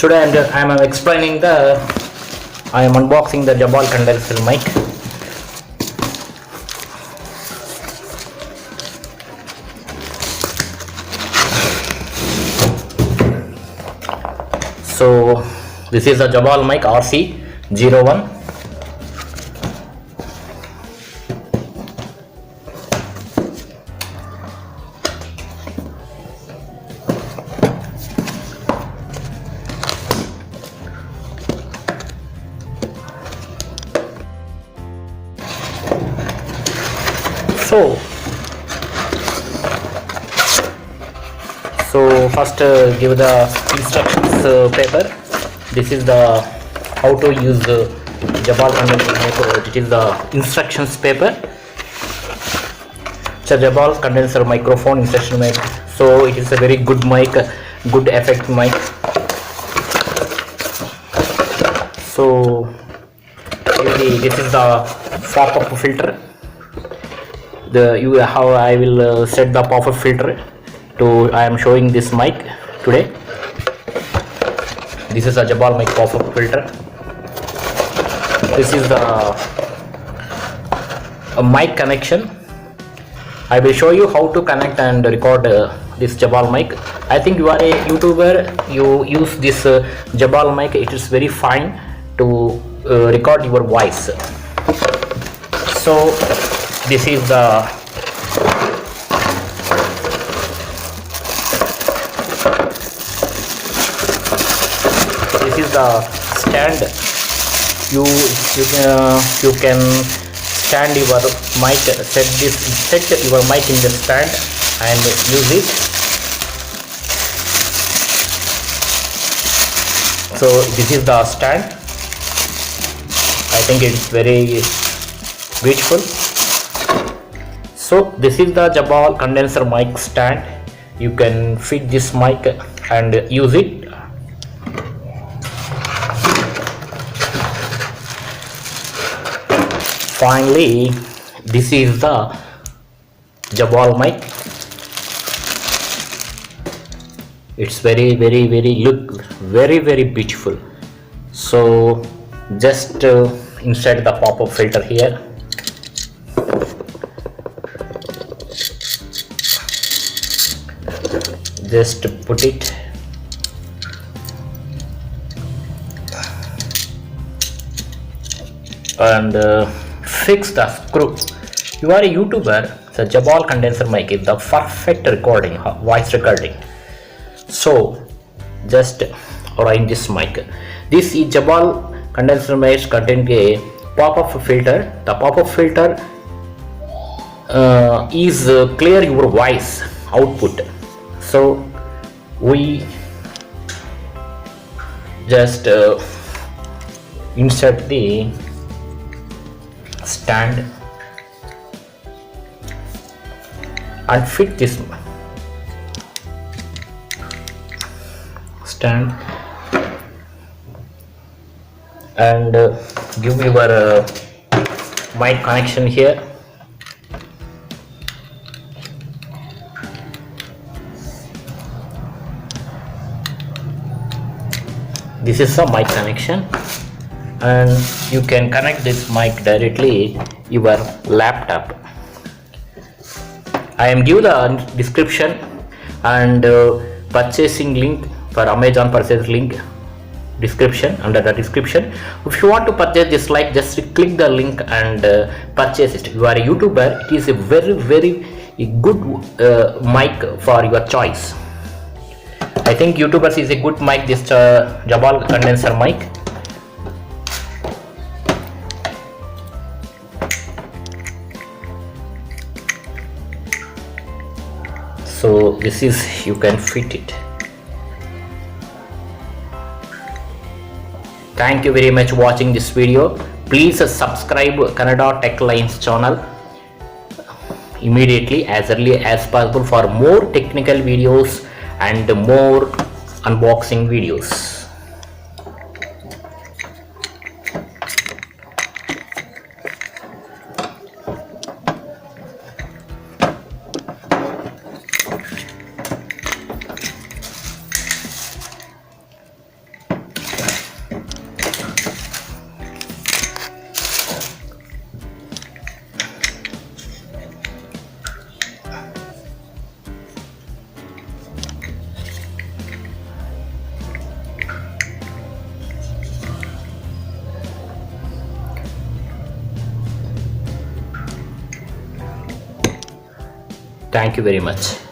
Today I am explaining I am unboxing the Zabel condenser mic. So this is the Zabel mic RC01. So first give the instructions paper. This is the how to use the Zabel condenser mic. It is the instructions paper. It's a Zabel condenser microphone instruction mic. So it is a very good mic, good effect mic. So this is the pop-up filter. How I will set the pop-up filter to I am showing this mic today. This is a Zabel mic pop-up filter. This is the mic connection. I will show you how to connect and record this Zabel mic. I think you are a YouTuber, you use this Zabel mic. It is very fine to record your voice. So this is the stand. You can stand your mic, set your mic in the stand and use it. So this is the stand. I think it's very beautiful. So this is the Zabel condenser mic stand. You can fit this mic and use it. Finally, this is the Zabel mic. It's very look very beautiful. So just insert the pop-up filter here. Just put it and fix the screw. You are a YouTuber. The Zabel condenser mic is the perfect recording, voice recording. So just align this mic. This is Zabel condenser mic contain a pop-up filter. The pop-up filter is clear your voice output. So we just insert the stand and fit this stand and give your mic connection here. This is a mic connection, and you can connect this mic directly your laptop. I am give the description and purchasing link for Amazon purchase link description under the description. If you want to purchase this mic, just click the link and purchase it. You are a YouTuber. It is a very good mic for your choice. I think YouTubers is a good mic, this Zabel condenser mic. So this is, you can fit it. Thank you very much watching this video. Please subscribe Kannada Tech Lines channel immediately as early as possible for more technical videos and more unboxing videos. Thank you very much.